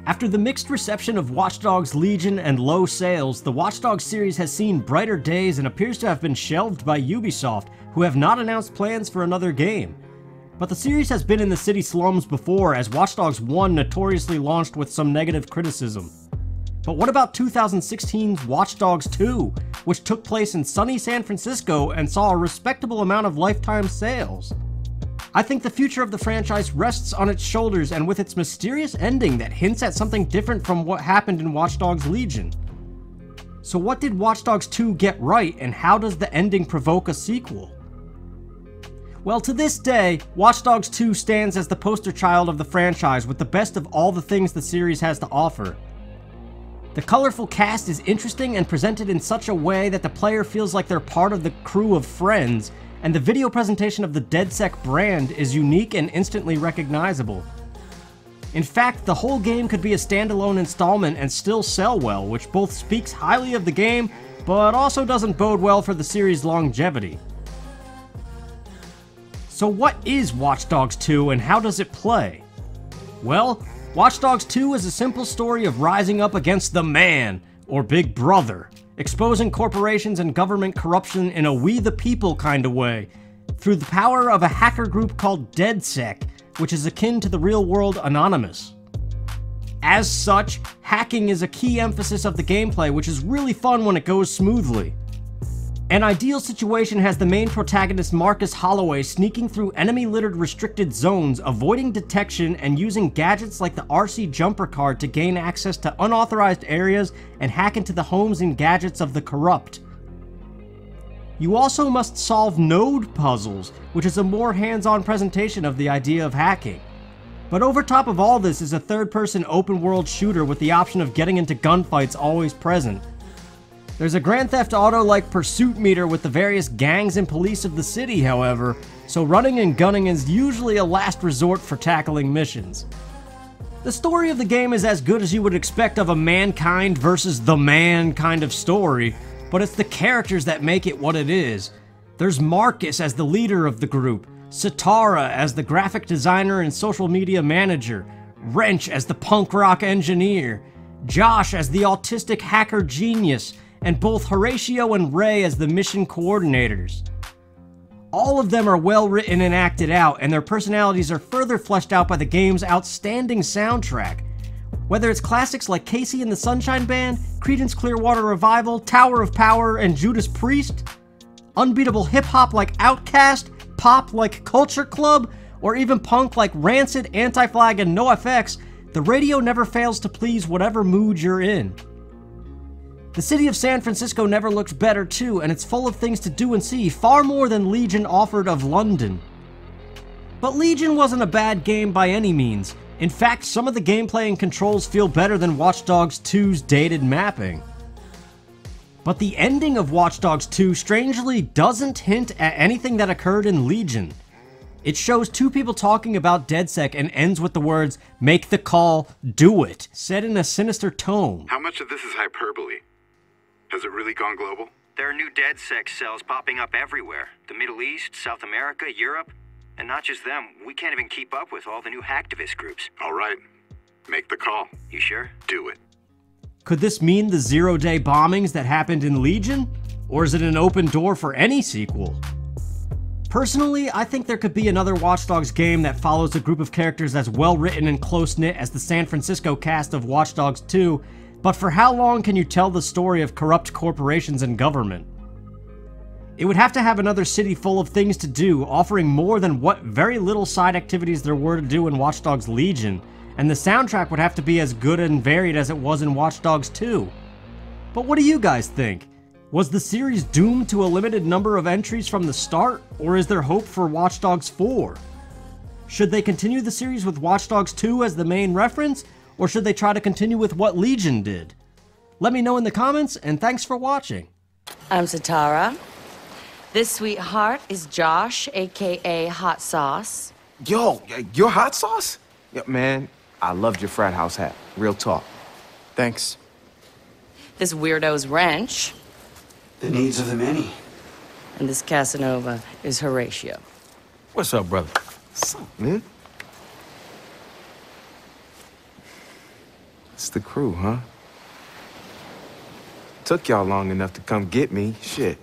After the mixed reception of Watch Dogs Legion and low sales, the Watch Dogs series has seen brighter days and appears to have been shelved by Ubisoft, who have not announced plans for another game. But the series has been in the city slums before, as Watch Dogs 1 notoriously launched with some negative criticism. But what about 2016's Watch Dogs 2, which took place in sunny San Francisco and saw a respectable amount of lifetime sales? I think the future of the franchise rests on its shoulders and with its mysterious ending that hints at something different from what happened in Watch Dogs Legion. So what did Watch Dogs 2 get right, and how does the ending provoke a sequel? Well, to this day, Watch Dogs 2 stands as the poster child of the franchise with the best of all the things the series has to offer. The colorful cast is interesting and presented in such a way that the player feels like they're part of the crew of friends, and the video presentation of the DedSec brand is unique and instantly recognizable. In fact, the whole game could be a standalone installment and still sell well, which both speaks highly of the game, but also doesn't bode well for the series' longevity. So what is Watch Dogs 2 and how does it play? Well, Watch Dogs 2 is a simple story of rising up against the man, or Big Brother, exposing corporations and government corruption in a we the people kind of way, through the power of a hacker group called DedSec, which is akin to the real-world Anonymous. As such, hacking is a key emphasis of the gameplay, which is really fun when it goes smoothly. An ideal situation has the main protagonist Marcus Holloway sneaking through enemy-littered restricted zones, avoiding detection, and using gadgets like the RC jumper card to gain access to unauthorized areas and hack into the homes and gadgets of the corrupt. You also must solve node puzzles, which is a more hands-on presentation of the idea of hacking. But over top of all this is a third-person open-world shooter with the option of getting into gunfights always present. There's a Grand Theft Auto-like pursuit meter with the various gangs and police of the city, however, so running and gunning is usually a last resort for tackling missions. The story of the game is as good as you would expect of a mankind versus the man kind of story, but it's the characters that make it what it is. There's Marcus as the leader of the group, Sitara as the graphic designer and social media manager, Wrench as the punk rock engineer, Josh as the autistic hacker genius, and both Horatio and Ray as the mission coordinators. All of them are well written and acted out, and their personalities are further fleshed out by the game's outstanding soundtrack. Whether it's classics like Casey and the Sunshine Band, Creedence Clearwater Revival, Tower of Power, and Judas Priest, unbeatable hip-hop like Outkast, pop like Culture Club, or even punk like Rancid, Anti-Flag, and NoFX, the radio never fails to please whatever mood you're in. The city of San Francisco never looks better too, and it's full of things to do and see, far more than Legion offered of London. But Legion wasn't a bad game by any means. In fact, some of the gameplay and controls feel better than Watch Dogs 2's dated mapping. But the ending of Watch Dogs 2 strangely doesn't hint at anything that occurred in Legion. It shows two people talking about DedSec and ends with the words, "Make the call, do it," said in a sinister tone. How much of this is hyperbole? Has it really gone global? There are new DedSec cells popping up everywhere. The Middle East, South America, Europe. And not just them, we can't even keep up with all the new hacktivist groups. All right. Make the call. You sure? Do it. Could this mean the zero-day bombings that happened in Legion? Or is it an open door for any sequel? Personally, I think there could be another Watch Dogs game that follows a group of characters as well-written and close-knit as the San Francisco cast of Watch Dogs 2, but for how long can you tell the story of corrupt corporations and government? It would have to have another city full of things to do, offering more than what very little side activities there were to do in Watch Dogs Legion, and the soundtrack would have to be as good and varied as it was in Watch Dogs 2. But what do you guys think? Was the series doomed to a limited number of entries from the start, or is there hope for Watch Dogs 4? Should they continue the series with Watch Dogs 2 as the main reference, or should they try to continue with what Legion did? Let me know in the comments, and thanks for watching. I'm Sitara. This sweetheart is Josh, aka Hot Sauce. Yo, your hot sauce? Yeah, man, I loved your frat house hat. Real talk. Thanks. This weirdo's Wrench. The needs of the many. And this Casanova is Horatio. What's up, brother? What's up, man? It's the crew, huh? Took y'all long enough to come get me. Shit.